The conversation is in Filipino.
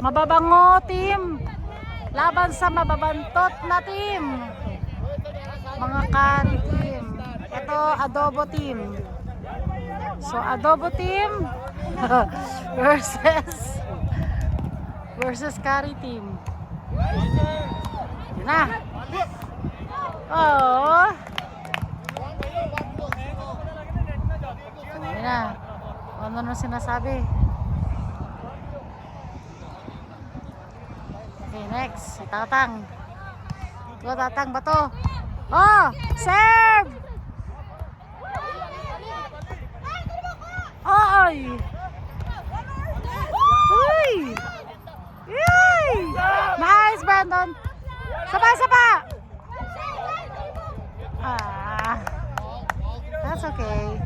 Mababango team. Laban sa mababantot na team. Mga curry team. Ito, adobo team. So, adobo team versus curry team. Yun na. Oh. Yun na. Ano na sinasabi? Okay, next. Si Tatang. Go, Tatang, bato. Oh! Serve! Oy! Uy! Yay! Nice, Brandon! Sapa! Ah, that's okay.